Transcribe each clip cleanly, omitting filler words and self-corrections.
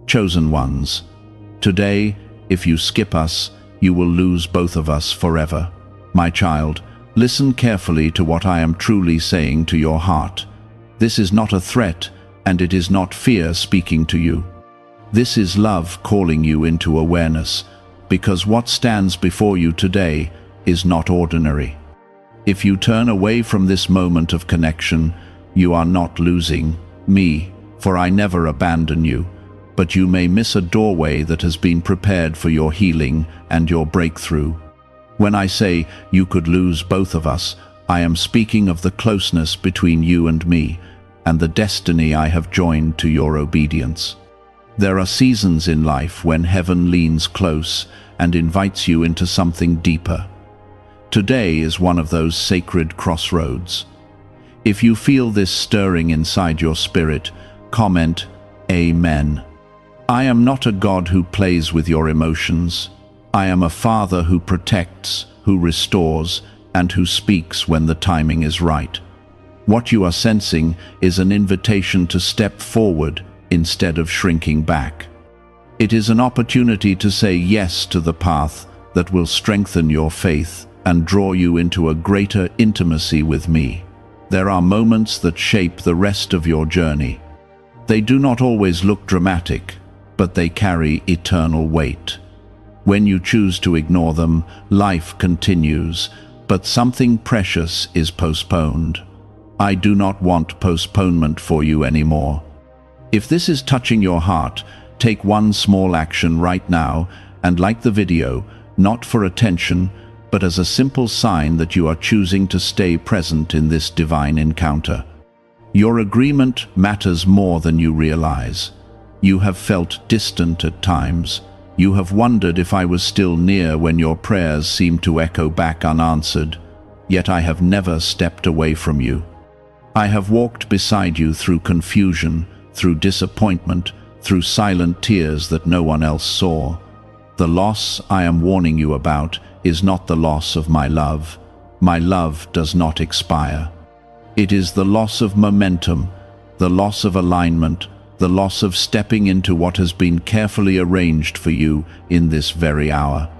Chosen ones, today, if you skip us, you will lose both of us forever. My child, listen carefully to what I am truly saying to your heart. This is not a threat, and it is not fear speaking to you. This is love calling you into awareness, because what stands before you today is not ordinary. If you turn away from this moment of connection, you are not losing me, for I never abandon you, but you may miss a doorway that has been prepared for your healing and your breakthrough. When I say you could lose both of us, I am speaking of the closeness between you and me, and the destiny I have joined to your obedience. There are seasons in life when heaven leans close and invites you into something deeper. Today is one of those sacred crossroads. If you feel this stirring inside your spirit, comment, Amen. I am not a God who plays with your emotions. I am a Father who protects, who restores, and who speaks when the timing is right. What you are sensing is an invitation to step forward instead of shrinking back. It is an opportunity to say yes to the path that will strengthen your faith and draw you into a greater intimacy with me. There are moments that shape the rest of your journey. They do not always look dramatic, but they carry eternal weight. When you choose to ignore them, life continues, but something precious is postponed. I do not want postponement for you anymore. If this is touching your heart, take one small action right now and like the video, not for attention, but as a simple sign that you are choosing to stay present in this divine encounter. Your agreement matters more than you realize. You have felt distant at times. You have wondered if I was still near when your prayers seemed to echo back unanswered, yet I have never stepped away from you. I have walked beside you through confusion, through disappointment, through silent tears that no one else saw. The loss I am warning you about is not the loss of my love. My love does not expire. It is the loss of momentum, the loss of alignment, the loss of stepping into what has been carefully arranged for you in this very hour.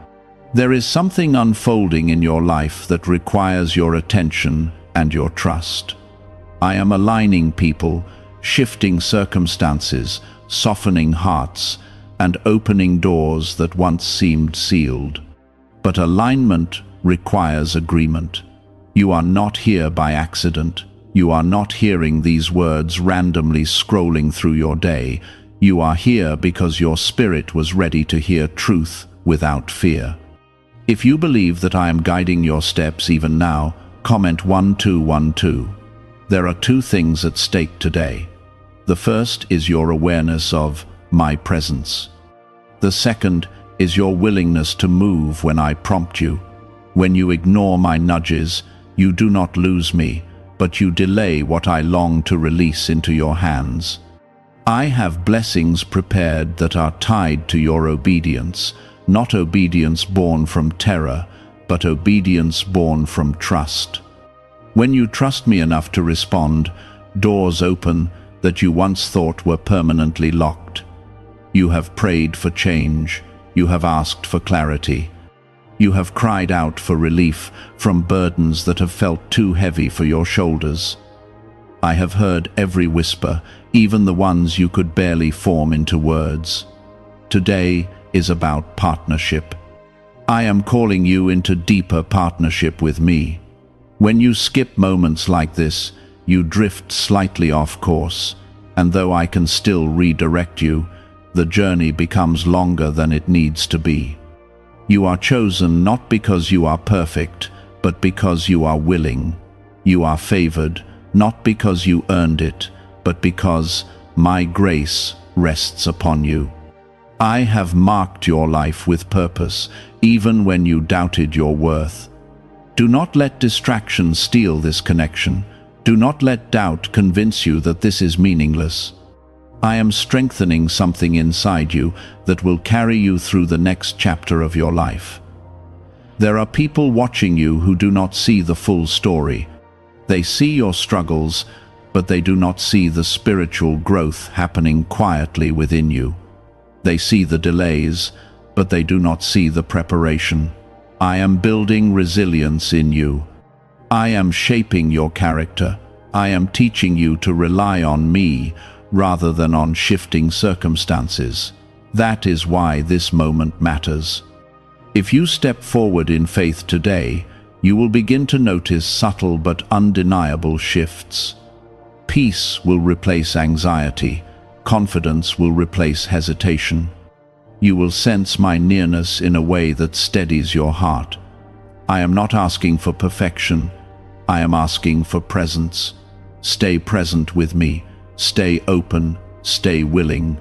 There is something unfolding in your life that requires your attention and your trust. I am aligning people, shifting circumstances, softening hearts, and opening doors that once seemed sealed. But alignment requires agreement. You are not here by accident. You are not hearing these words randomly scrolling through your day. You are here because your spirit was ready to hear truth without fear. If you believe that I am guiding your steps even now, comment 1212. There are two things at stake today. The first is your awareness of my presence. The second is your willingness to move when I prompt you. When you ignore my nudges, you do not lose me, but you delay what I long to release into your hands. I have blessings prepared that are tied to your obedience, not obedience born from terror, but obedience born from trust. When you trust me enough to respond, doors open that you once thought were permanently locked. You have prayed for change. You have asked for clarity. You have cried out for relief from burdens that have felt too heavy for your shoulders. I have heard every whisper, even the ones you could barely form into words. Today is about partnership. I am calling you into deeper partnership with me. When you skip moments like this, you drift slightly off course, and though I can still redirect you, the journey becomes longer than it needs to be. You are chosen not because you are perfect, but because you are willing. You are favored, not because you earned it, but because my grace rests upon you. I have marked your life with purpose, even when you doubted your worth. Do not let distraction steal this connection. Do not let doubt convince you that this is meaningless. I am strengthening something inside you that will carry you through the next chapter of your life. There are people watching you who do not see the full story. They see your struggles, but they do not see the spiritual growth happening quietly within you. They see the delays, but they do not see the preparation. I am building resilience in you. I am shaping your character. I am teaching you to rely on me rather than on shifting circumstances. That is why this moment matters. If you step forward in faith today, you will begin to notice subtle but undeniable shifts. Peace will replace anxiety. Confidence will replace hesitation. You will sense my nearness in a way that steadies your heart. I am not asking for perfection. I am asking for presence. Stay present with me. Stay open. Stay willing.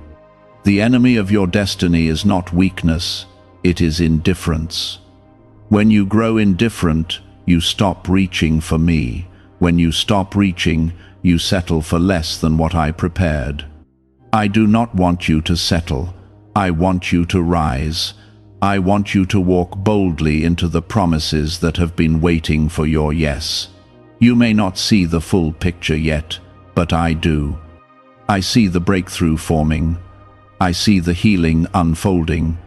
The enemy of your destiny is not weakness. It is indifference. When you grow indifferent, you stop reaching for me. When you stop reaching, you settle for less than what I prepared. I do not want you to settle. I want you to rise. I want you to walk boldly into the promises that have been waiting for your yes. You may not see the full picture yet, but I do. I see the breakthrough forming. I see the healing unfolding.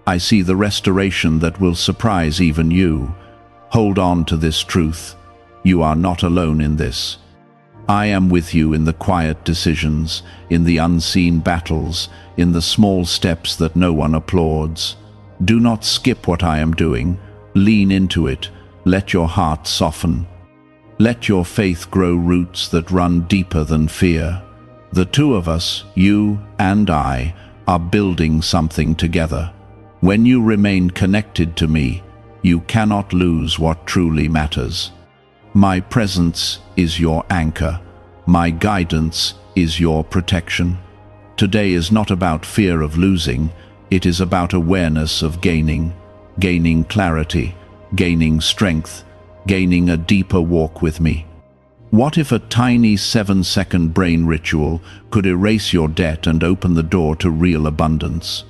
I see the restoration that will surprise even you. Hold on to this truth. You are not alone in this. I am with you in the quiet decisions, in the unseen battles, in the small steps that no one applauds. Do not skip what I am doing. Lean into it. Let your heart soften. Let your faith grow roots that run deeper than fear. The two of us, you and I, are building something together. When you remain connected to me, you cannot lose what truly matters. My presence is your anchor. My guidance is your protection. Today is not about fear of losing. It is about awareness of gaining clarity, gaining strength, gaining a deeper walk with me. What if a tiny 7-second brain ritual could erase your debt and open the door to real abundance?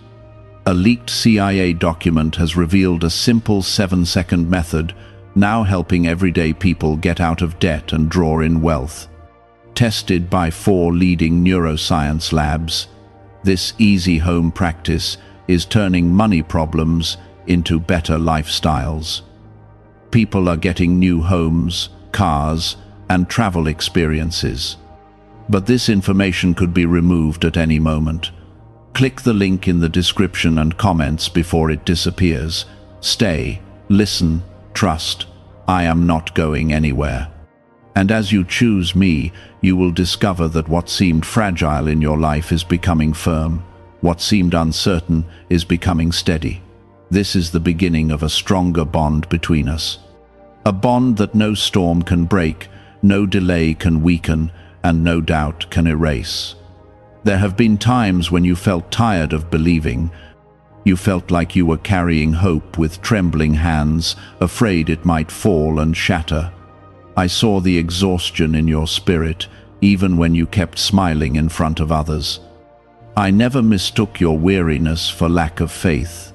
A leaked CIA document has revealed a simple 7-second method, now helping everyday people get out of debt and draw in wealth. Tested by 4 leading neuroscience labs, this easy home practice is turning money problems into better lifestyles. People are getting new homes, cars, and travel experiences. But this information could be removed at any moment. Click the link in the description and comments before it disappears. Stay, listen, trust. I am not going anywhere. And as you choose me, you will discover that what seemed fragile in your life is becoming firm. What seemed uncertain is becoming steady. This is the beginning of a stronger bond between us. A bond that no storm can break, no delay can weaken, and no doubt can erase. There have been times when you felt tired of believing. You felt like you were carrying hope with trembling hands, afraid it might fall and shatter. I saw the exhaustion in your spirit, even when you kept smiling in front of others. I never mistook your weariness for lack of faith.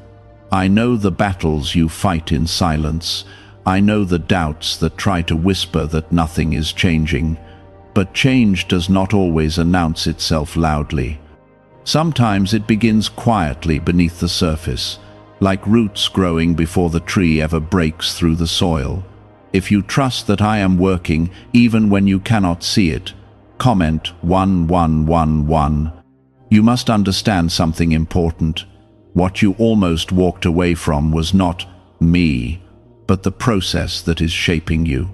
I know the battles you fight in silence. I know the doubts that try to whisper that nothing is changing. But change does not always announce itself loudly. Sometimes it begins quietly beneath the surface, like roots growing before the tree ever breaks through the soil. If you trust that I am working even when you cannot see it, comment 1111. You must understand something important. What you almost walked away from was not me, but the process that is shaping you.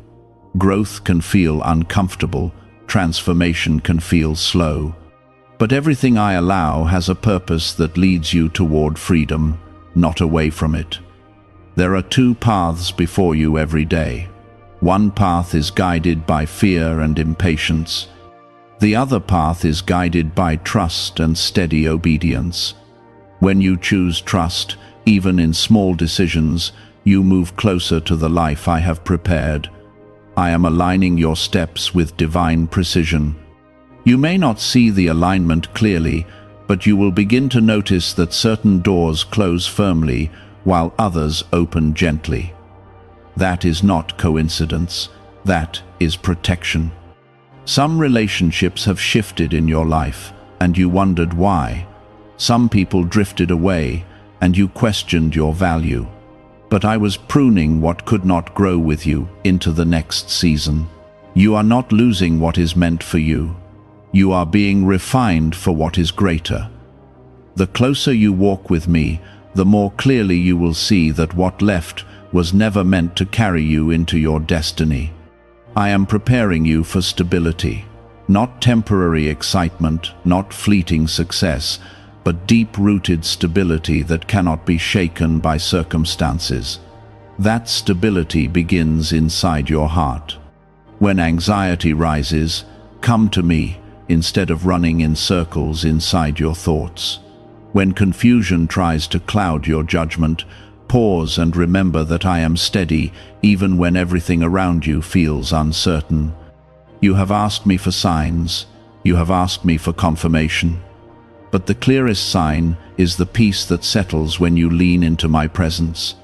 Growth can feel uncomfortable, transformation can feel slow. But everything I allow has a purpose that leads you toward freedom, not away from it. There are 2 paths before you every day. One path is guided by fear and impatience. The other path is guided by trust and steady obedience. When you choose trust, even in small decisions, you move closer to the life I have prepared. I am aligning your steps with divine precision. You may not see the alignment clearly, but you will begin to notice that certain doors close firmly while others open gently. That is not coincidence. That is protection. Some relationships have shifted in your life, and you wondered why. Some people drifted away, and you questioned your value. But I was pruning what could not grow with you into the next season. You are not losing what is meant for you. You are being refined for what is greater. The closer you walk with me, the more clearly you will see that what left was never meant to carry you into your destiny. I am preparing you for stability, not temporary excitement, not fleeting success, but deep-rooted stability that cannot be shaken by circumstances. That stability begins inside your heart. When anxiety rises, come to me instead of running in circles inside your thoughts. When confusion tries to cloud your judgment, pause and remember that I am steady even when everything around you feels uncertain. You have asked me for signs. You have asked me for confirmation. But the clearest sign is the peace that settles when you lean into my presence.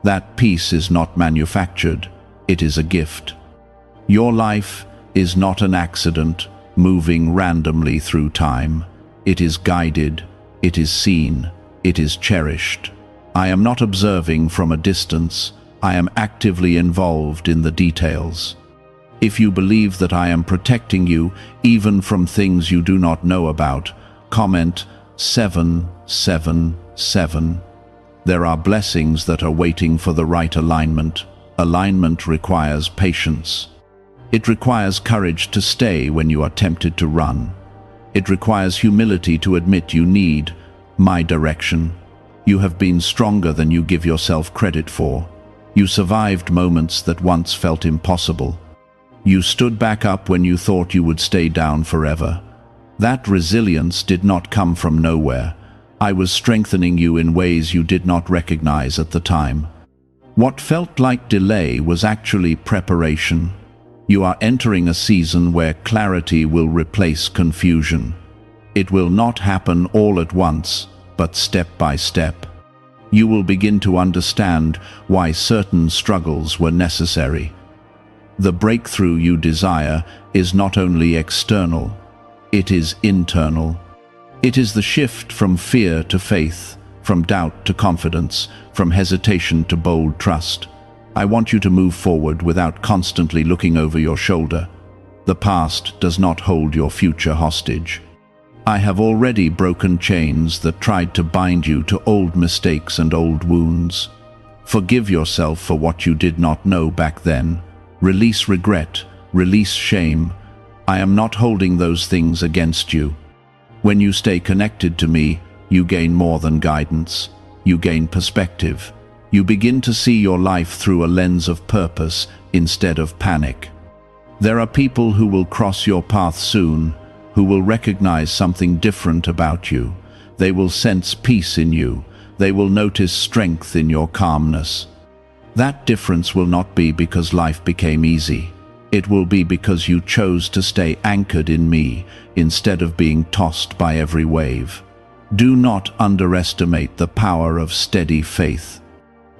That peace is not manufactured, it is a gift. Your life is not an accident moving randomly through time. It is guided, it is seen, it is cherished. I am not observing from a distance, I am actively involved in the details. If you believe that I am protecting you even from things you do not know about, comment 777. There are blessings that are waiting for the right alignment. Alignment requires patience. It requires courage to stay when you are tempted to run. It requires humility to admit you need my direction. You have been stronger than you give yourself credit for. You survived moments that once felt impossible. You stood back up when you thought you would stay down forever. That resilience did not come from nowhere. I was strengthening you in ways you did not recognize at the time. What felt like delay was actually preparation. You are entering a season where clarity will replace confusion. It will not happen all at once, but step by step. You will begin to understand why certain struggles were necessary. The breakthrough you desire is not only external, it is internal. It is the shift from fear to faith, from doubt to confidence, from hesitation to bold trust. I want you to move forward without constantly looking over your shoulder. The past does not hold your future hostage. I have already broken chains that tried to bind you to old mistakes and old wounds. Forgive yourself for what you did not know back then. Release regret, release shame. I am not holding those things against you. When you stay connected to me, you gain more than guidance. You gain perspective. You begin to see your life through a lens of purpose instead of panic. There are people who will cross your path soon, who will recognize something different about you. They will sense peace in you. They will notice strength in your calmness. That difference will not be because life became easy. It will be because you chose to stay anchored in me instead of being tossed by every wave. Do not underestimate the power of steady faith.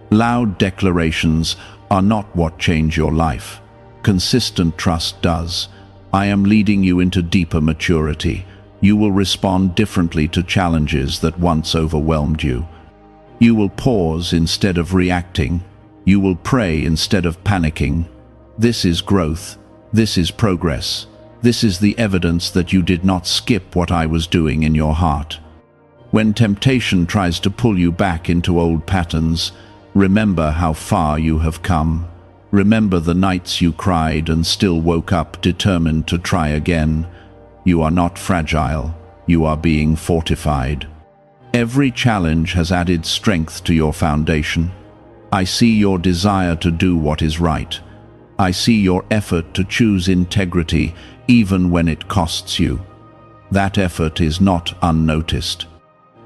Loud declarations are not what change your life. Consistent trust does. I am leading you into deeper maturity. You will respond differently to challenges that once overwhelmed you. You will pause instead of reacting. You will pray instead of panicking. This is growth. This is progress. This is the evidence that you did not skip what I was doing in your heart. When temptation tries to pull you back into old patterns, remember how far you have come. Remember the nights you cried and still woke up determined to try again. You are not fragile. You are being fortified. Every challenge has added strength to your foundation. I see your desire to do what is right. I see your effort to choose integrity even when it costs you. That effort is not unnoticed.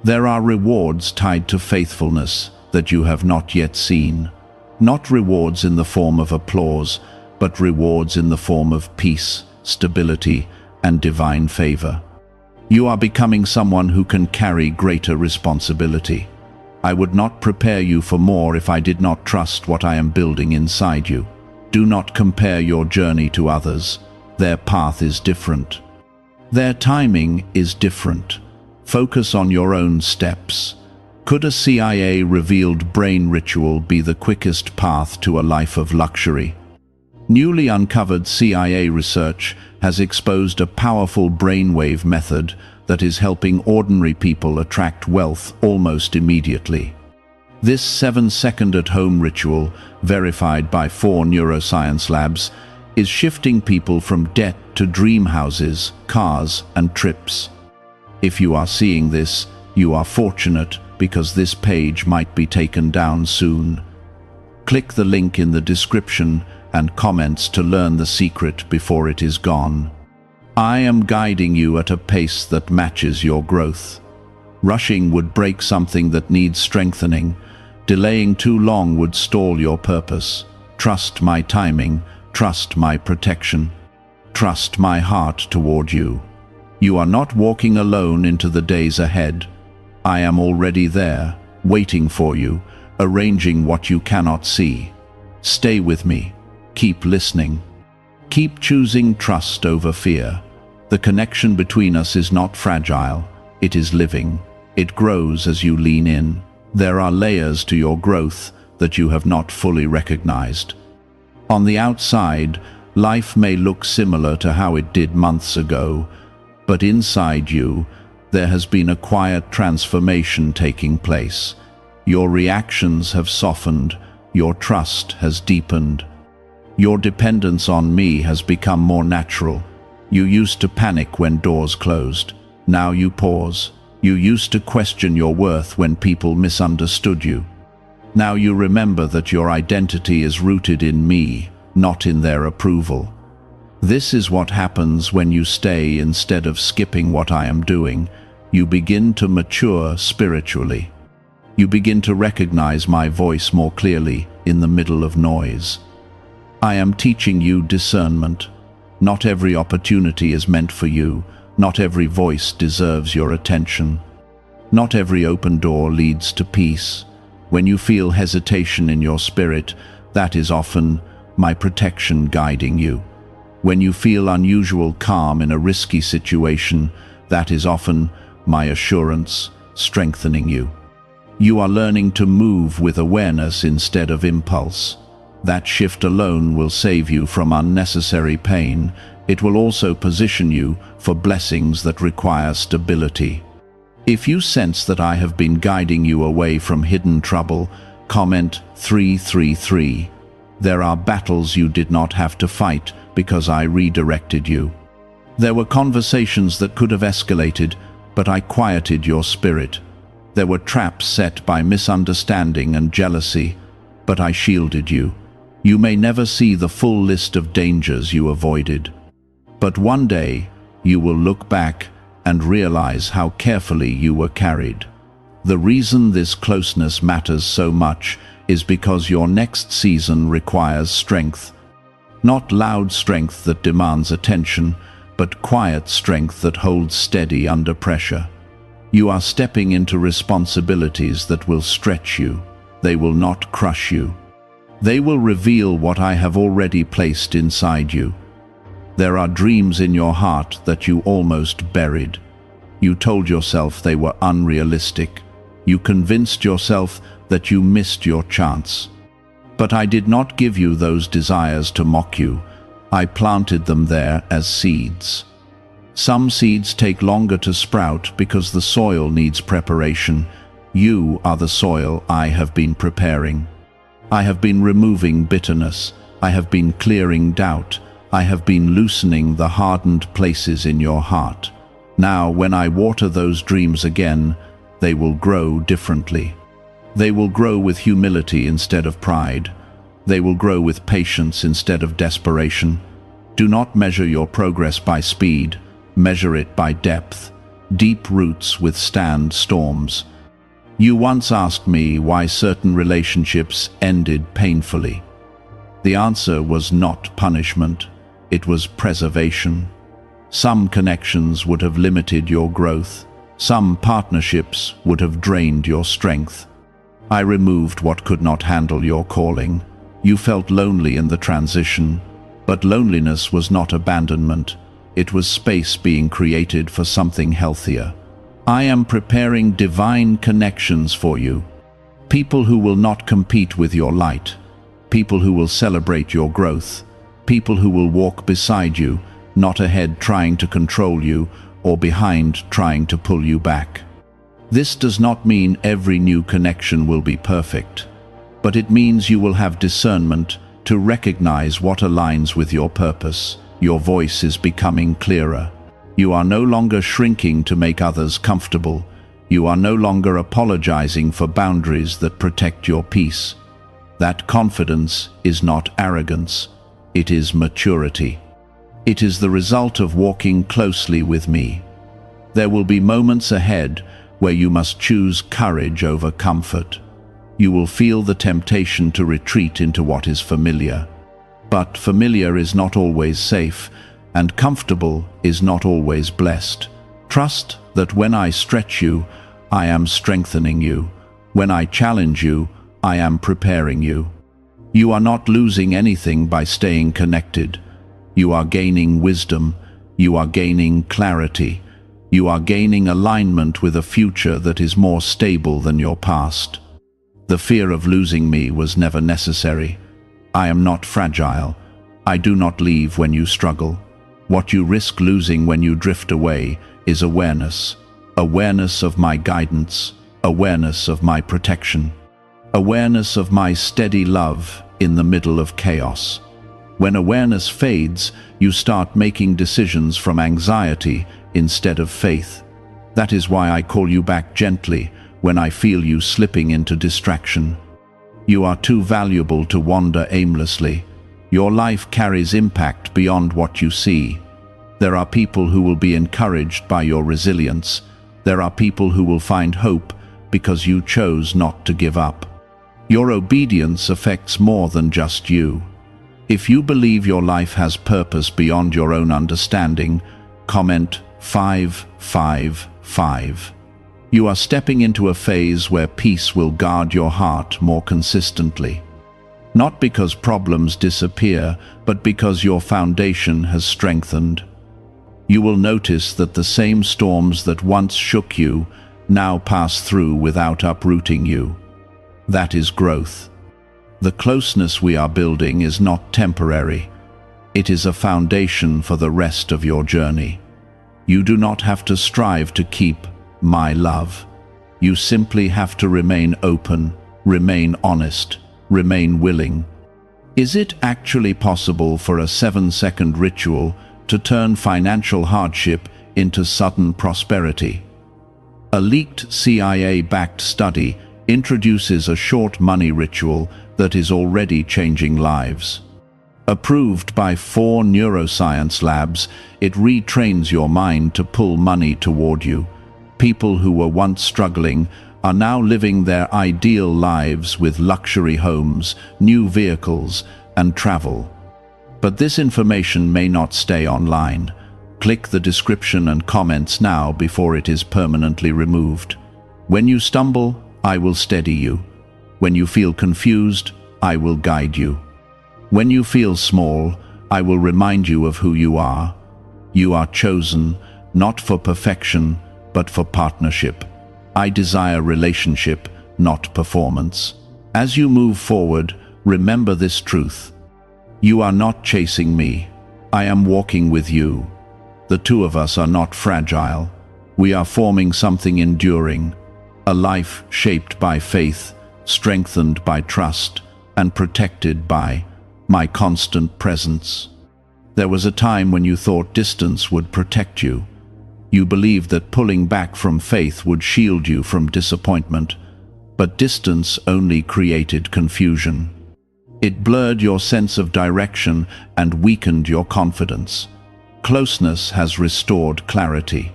There are rewards tied to faithfulness that you have not yet seen. Not rewards in the form of applause, but rewards in the form of peace, stability, and divine favor. You are becoming someone who can carry greater responsibility. I would not prepare you for more if I did not trust what I am building inside you. Do not compare your journey to others. Their path is different. Their timing is different. Focus on your own steps. Could a CIA-revealed brain ritual be the quickest path to a life of luxury? Newly uncovered CIA research has exposed a powerful brainwave method that is helping ordinary people attract wealth almost immediately. This 7-second at-home ritual, verified by 4 neuroscience labs, is shifting people from debt to dream houses, cars, and trips. If you are seeing this, you are fortunate, because this page might be taken down soon. Click the link in the description and comments to learn the secret before it is gone. I am guiding you at a pace that matches your growth. Rushing would break something that needs strengthening. Delaying too long would stall your purpose. Trust my timing, trust my protection. Trust my heart toward you. You are not walking alone into the days ahead. I am already there, waiting for you, arranging what you cannot see. Stay with me. Keep listening. Keep choosing trust over fear. The connection between us is not fragile. It is living. It grows as you lean in. There are layers to your growth that you have not fully recognized. On the outside, life may look similar to how it did months ago, but inside you, there has been a quiet transformation taking place. Your reactions have softened, your trust has deepened. Your dependence on me has become more natural. You used to panic when doors closed. Now you pause. You used to question your worth when people misunderstood you. Now you remember that your identity is rooted in me, not in their approval. This is what happens when you stay instead of skipping what I am doing. You begin to mature spiritually. You begin to recognize my voice more clearly in the middle of noise. I am teaching you discernment. Not every opportunity is meant for you. Not every voice deserves your attention. Not every open door leads to peace. When you feel hesitation in your spirit, that is often my protection guiding you. When you feel unusual calm in a risky situation, that is often my assurance strengthening you. You are learning to move with awareness instead of impulse. That shift alone will save you from unnecessary pain. It will also position you for blessings that require stability. If you sense that I have been guiding you away from hidden trouble, comment 333. There are battles you did not have to fight because I redirected you. There were conversations that could have escalated, but I quieted your spirit. There were traps set by misunderstanding and jealousy, but I shielded you. You may never see the full list of dangers you avoided. But one day, you will look back and realize how carefully you were carried. The reason this closeness matters so much is because your next season requires strength. Not loud strength that demands attention, but quiet strength that holds steady under pressure. You are stepping into responsibilities that will stretch you. They will not crush you. They will reveal what I have already placed inside you. There are dreams in your heart that you almost buried. You told yourself they were unrealistic. You convinced yourself that you missed your chance. But I did not give you those desires to mock you. I planted them there as seeds. Some seeds take longer to sprout because the soil needs preparation. You are the soil I have been preparing. I have been removing bitterness. I have been clearing doubt. I have been loosening the hardened places in your heart. Now, when I water those dreams again, they will grow differently. They will grow with humility instead of pride. They will grow with patience instead of desperation. Do not measure your progress by speed. Measure it by depth. Deep roots withstand storms. You once asked me why certain relationships ended painfully. The answer was not punishment. It was preservation. Some connections would have limited your growth. Some partnerships would have drained your strength. I removed what could not handle your calling. You felt lonely in the transition, but loneliness was not abandonment. It was space being created for something healthier. I am preparing divine connections for you. People who will not compete with your light. People who will celebrate your growth. People who will walk beside you, not ahead trying to control you, or behind trying to pull you back. This does not mean every new connection will be perfect, but it means you will have discernment to recognize what aligns with your purpose. Your voice is becoming clearer. You are no longer shrinking to make others comfortable. You are no longer apologizing for boundaries that protect your peace. That confidence is not arrogance. It is maturity. It is the result of walking closely with me. There will be moments ahead where you must choose courage over comfort. You will feel the temptation to retreat into what is familiar. But familiar is not always safe, and comfortable is not always blessed. Trust that when I stretch you, I am strengthening you. When I challenge you, I am preparing you. You are not losing anything by staying connected. You are gaining wisdom. You are gaining clarity. You are gaining alignment with a future that is more stable than your past. The fear of losing me was never necessary. I am not fragile. I do not leave when you struggle. What you risk losing when you drift away is awareness. Awareness of my guidance. Awareness of my protection. Awareness of my steady love in the middle of chaos. When awareness fades, you start making decisions from anxiety instead of faith. That is why I call you back gently when I feel you slipping into distraction. You are too valuable to wander aimlessly. Your life carries impact beyond what you see. There are people who will be encouraged by your resilience. There are people who will find hope because you chose not to give up. Your obedience affects more than just you. If you believe your life has purpose beyond your own understanding, comment 555. You are stepping into a phase where peace will guard your heart more consistently. Not because problems disappear, but because your foundation has strengthened. You will notice that the same storms that once shook you now pass through without uprooting you. That is growth. The closeness we are building is not temporary. It is a foundation for the rest of your journey. You do not have to strive to keep my love. You simply have to remain open, remain honest, remain willing. Is it actually possible for a 7-second ritual to turn financial hardship into sudden prosperity? A leaked CIA-backed study introduces a short money ritual that is already changing lives. Approved by 4 neuroscience labs, it retrains your mind to pull money toward you. People who were once struggling are now living their ideal lives with luxury homes, new vehicles, and travel. But this information may not stay online. Click the description and comments now before it is permanently removed. When you stumble, I will steady you. When you feel confused, I will guide you. When you feel small, I will remind you of who you are. You are chosen, not for perfection, but for partnership. I desire relationship, not performance. As you move forward, remember this truth. You are not chasing me. I am walking with you. The two of us are not fragile. We are forming something enduring, a life shaped by faith, strengthened by trust, and protected by my constant presence. There was a time when you thought distance would protect you. You believed that pulling back from faith would shield you from disappointment, but distance only created confusion. It blurred your sense of direction and weakened your confidence. Closeness has restored clarity.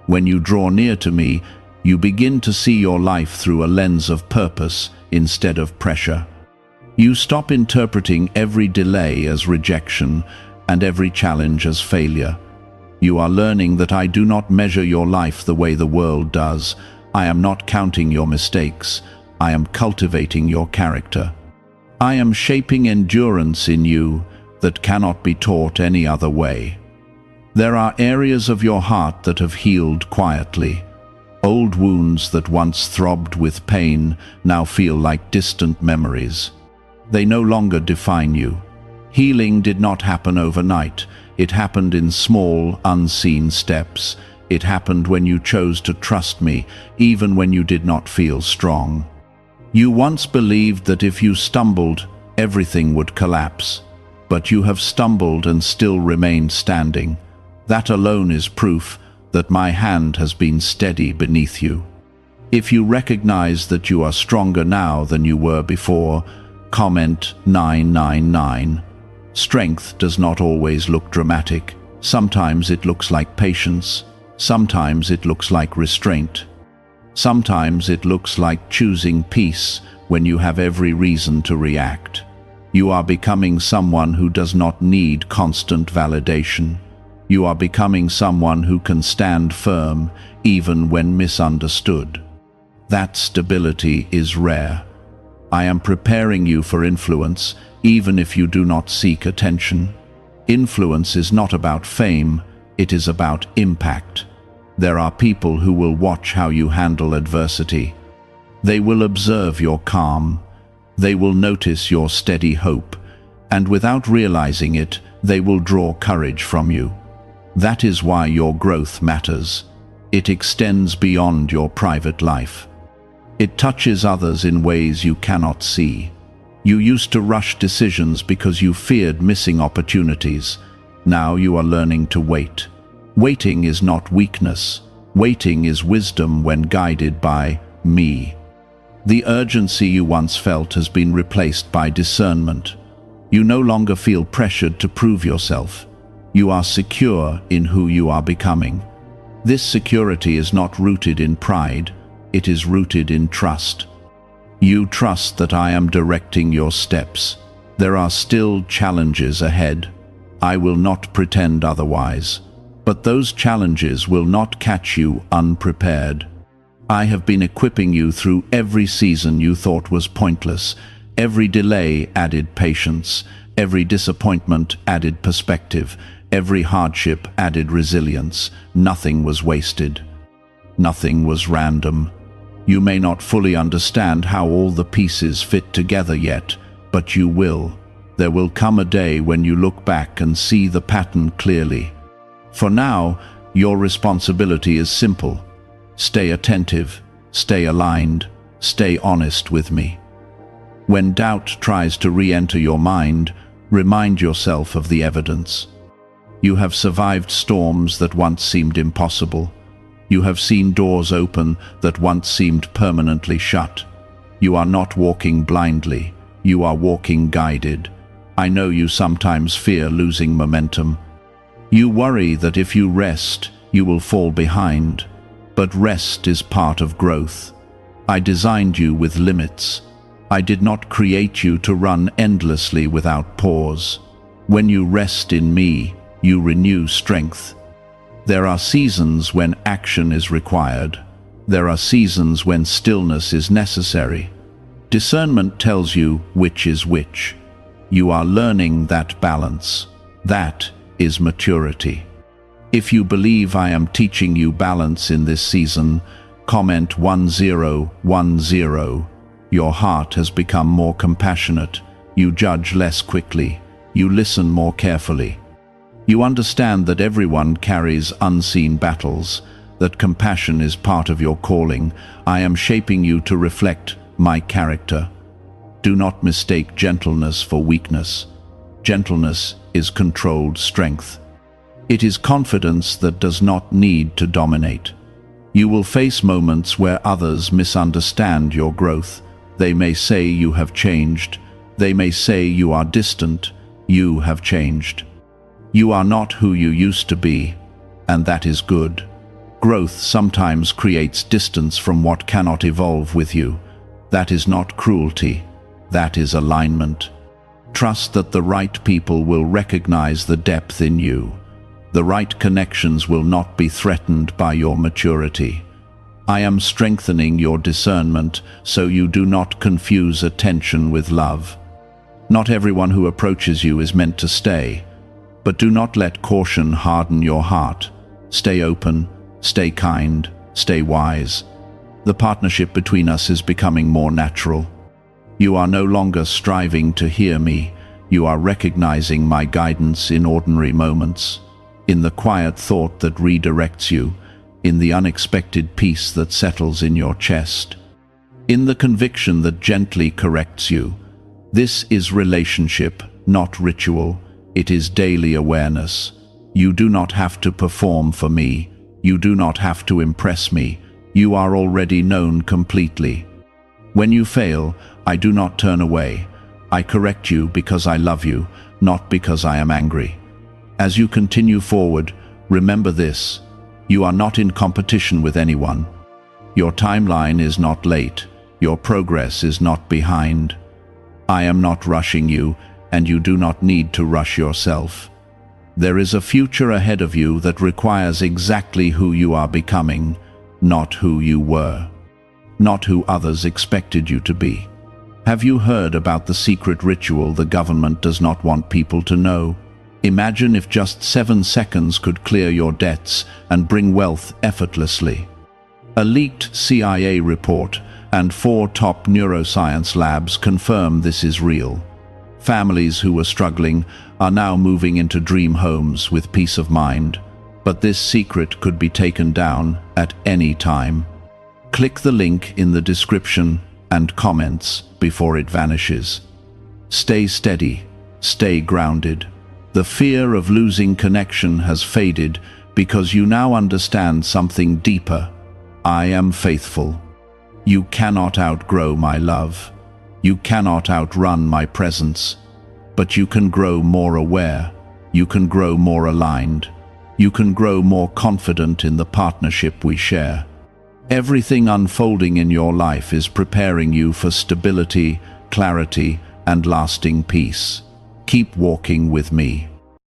When you draw near to me, you begin to see your life through a lens of purpose instead of pressure. You stop interpreting every delay as rejection and every challenge as failure. You are learning that I do not measure your life the way the world does. I am not counting your mistakes. I am cultivating your character. I am shaping endurance in you that cannot be taught any other way. There are areas of your heart that have healed quietly. Old wounds that once throbbed with pain now feel like distant memories. They no longer define you. Healing did not happen overnight. It happened in small, unseen steps. It happened when you chose to trust me, even when you did not feel strong. You once believed that if you stumbled, everything would collapse. But you have stumbled and still remained standing. That alone is proof that my hand has been steady beneath you. If you recognize that you are stronger now than you were before, comment 999. Strength does not always look dramatic. Sometimes it looks like patience. Sometimes it looks like restraint. Sometimes it looks like choosing peace when you have every reason to react. You are becoming someone who does not need constant validation. You are becoming someone who can stand firm even when misunderstood. That stability is rare. I am preparing you for influence, even if you do not seek attention. Influence is not about fame, it is about impact. There are people who will watch how you handle adversity. They will observe your calm. They will notice your steady hope, and without realizing it, they will draw courage from you. That is why your growth matters. It extends beyond your private life. It touches others in ways you cannot see. You used to rush decisions because you feared missing opportunities. Now you are learning to wait. Waiting is not weakness. Waiting is wisdom when guided by me. The urgency you once felt has been replaced by discernment. You no longer feel pressured to prove yourself. You are secure in who you are becoming. This security is not rooted in pride. It is rooted in trust. You trust that I am directing your steps. There are still challenges ahead. I will not pretend otherwise. But those challenges will not catch you unprepared. I have been equipping you through every season you thought was pointless. Every delay added patience. Every disappointment added perspective. Every hardship added resilience. Nothing was wasted. Nothing was random. You may not fully understand how all the pieces fit together yet, but you will. There will come a day when you look back and see the pattern clearly. For now, your responsibility is simple. Stay attentive, stay aligned, stay honest with me. When doubt tries to re-enter your mind, remind yourself of the evidence. You have survived storms that once seemed impossible. You have seen doors open that once seemed permanently shut. You are not walking blindly. You are walking guided. I know you sometimes fear losing momentum. You worry that if you rest, you will fall behind. But rest is part of growth. I designed you with limits. I did not create you to run endlessly without pause. When you rest in me, you renew strength. There are seasons when action is required. There are seasons when stillness is necessary. Discernment tells you which is which. You are learning that balance. That is maturity. If you believe I am teaching you balance in this season, comment 1010. Your heart has become more compassionate. You judge less quickly. You listen more carefully. You understand that everyone carries unseen battles, that compassion is part of your calling. I am shaping you to reflect my character. Do not mistake gentleness for weakness. Gentleness is controlled strength. It is confidence that does not need to dominate. You will face moments where others misunderstand your growth. They may say you have changed. They may say you are distant. You have changed. You are not who you used to be, and that is good. Growth sometimes creates distance from what cannot evolve with you. That is not cruelty. That is alignment. Trust that the right people will recognize the depth in you. The right connections will not be threatened by your maturity. I am strengthening your discernment so you do not confuse attention with love. Not everyone who approaches you is meant to stay. But do not let caution harden your heart. Stay open, stay kind, Stay wise. The partnership between us is becoming more natural. You are no longer striving to hear me. You are recognizing my guidance in ordinary moments, in the quiet thought that redirects you, in the unexpected peace that settles in your chest, in the conviction that gently corrects you. This is relationship, not ritual. It is daily awareness. You do not have to perform for me. You do not have to impress me. You are already known completely. When you fail, I do not turn away. I correct you because I love you, not because I am angry. As you continue forward, remember this: you are not in competition with anyone. Your timeline is not late. Your progress is not behind. I am not rushing you, and you do not need to rush yourself. There is a future ahead of you that requires exactly who you are becoming, not who you were, not who others expected you to be. Have you heard about the secret ritual the government does not want people to know? Imagine if just 7 seconds could clear your debts and bring wealth effortlessly. A leaked CIA report and 4 top neuroscience labs confirm this is real. Families who were struggling are now moving into dream homes with peace of mind. But this secret could be taken down at any time. Click the link in the description and comments before it vanishes. Stay steady, stay grounded. The fear of losing connection has faded because you now understand something deeper. I am faithful. You cannot outgrow my love. You cannot outrun my presence. But you can grow more aware. You can grow more aligned. You can grow more confident in the partnership we share. Everything unfolding in your life is preparing you for stability, clarity, and lasting peace. Keep walking with me.